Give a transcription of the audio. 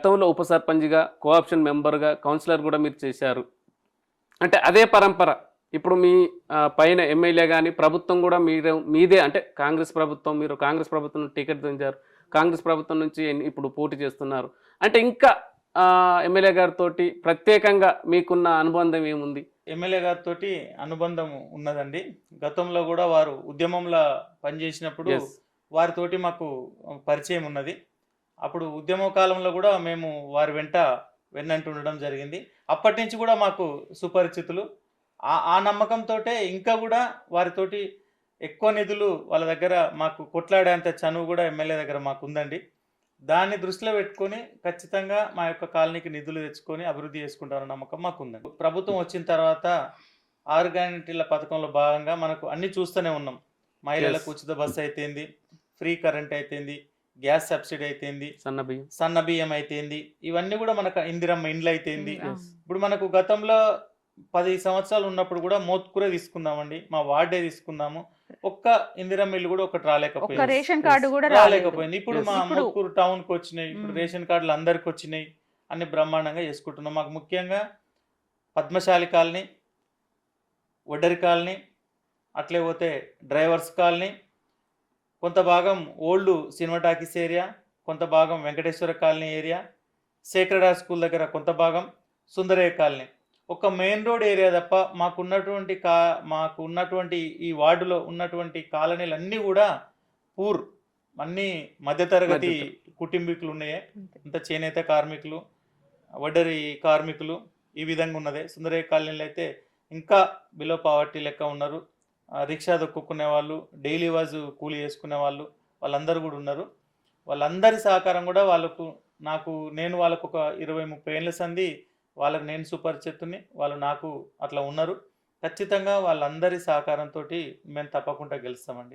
గతంలో ఉప సర్పంచ్గా, కోఆప్షన్ మెంబర్గా, కౌన్సిలర్ కూడా మీరు చేశారు. అంటే అదే పరంపర ఇప్పుడు మీ పైన ఎమ్మెల్యే కానీ ప్రభుత్వం కూడా మీదే అంటే కాంగ్రెస్ ప్రభుత్వం, మీరు కాంగ్రెస్ ప్రభుత్వం టికెట్ దించారు, కాంగ్రెస్ ప్రభుత్వం నుంచి ఇప్పుడు పోటీ చేస్తున్నారు. అంటే ఇంకా ఎమ్మెల్యే గారితో ప్రత్యేకంగా మీకున్న అనుబంధం ఏముంది? ఎమ్మెల్యే గారితో అనుబంధం ఉన్నదండి. గతంలో కూడా వారు ఉద్యమంలో పనిచేసినప్పుడు వారితోటి మాకు పరిచయం ఉన్నది. అప్పుడు ఉద్యమ కాలంలో కూడా మేము వారి వెన్నంటూ ఉండడం జరిగింది. అప్పటి నుంచి కూడా మాకు సుపరిచితులు. ఆ నమ్మకంతో ఇంకా కూడా వారితోటి ఎక్కువ నిధులు వాళ్ళ దగ్గర మాకు కొట్లాడేంత చనువు కూడా ఎమ్మెల్యే దగ్గర మాకు ఉందండి. దాన్ని దృష్టిలో పెట్టుకొని ఖచ్చితంగా మా యొక్క కాలనీకి నిధులు తెచ్చుకొని అభివృద్ధి చేసుకుంటారన్న నమ్మకం మాకుందండి. ప్రభుత్వం వచ్చిన తర్వాత 6 గ్యారెంటీల పథకంలో భాగంగా మనకు అన్ని చూస్తూనే ఉన్నాం. మహిళలకు ఉచిత బస్సు అయితేంది, ఫ్రీ కరెంట్ అయితేంది, గ్యాస్ సబ్సిడీ అయితేంది, సన్న బియ్యం అయితేంది, ఇవన్నీ కూడా మనకు ఇందిరమ్మ ఇండ్లు అయితేంది. ఇప్పుడు మనకు గతంలో 10 సంవత్సరాలు ఉన్నప్పుడు కూడా మోత్కూరే తీసుకుందామండి, మా వార్డే తీసుకుందాము, ఒక్క ఇందిరమ్మ ఇల్లు కూడా ఒకటి రాలేకపోయింది, రేషన్ కార్డు కూడా రాలేకపోయింది. ఇప్పుడు మా మోత్కూరు టౌన్కి వచ్చినాయి, ఇప్పుడు రేషన్ కార్డులు అందరికి వచ్చినాయి, అన్ని బ్రహ్మాండంగా చేసుకుంటున్నాం. మాకు ముఖ్యంగా పద్మశాలి కాలనీ, వడ్డరి కాలనీ, అట్లే పోతే డ్రైవర్స్ కాలనీ, కొంత భాగం ఓల్డ్ సినిమా టాకీస్ ఏరియా, కొంత భాగం Venkateswara colony area, sacred heart school దగ్గర కొంత భాగం, సుందరయ్య కాలనీ, ఒక మెయిన్ రోడ్ ఏరియా తప్ప మాకున్నటువంటి ఈ వార్డులో ఉన్నటువంటి కాలనీలు అన్నీ కూడా పూర్, అన్నీ మధ్యతరగతి కుటుంబీకులు ఉన్నాయి. అంత చేనేత కార్మికులు, వడ్డరి కార్మికులు, ఈ విధంగా ఉన్నదే. సుందరయ్య కాలనీలో అయితే ఇంకా బిలో పావర్టీ లెక్క ఉన్నారు. రిక్షా దొక్కుకునే వాళ్ళు, డైలీ వాజ్ కూలీ చేసుకునే వాళ్ళు, వాళ్ళందరూ కూడా ఉన్నారు. వాళ్ళందరి సహకారం కూడా నేను వాళ్ళకు ఒక 20-30 ఏళ్ళ సంది వాళ్ళకి నేను సుపరిచితుని, వాళ్ళు నాకు అట్లా ఉన్నారు. ఖచ్చితంగా వాళ్ళందరి సహకారంతో మేము తప్పకుండా గెలుస్తామండి.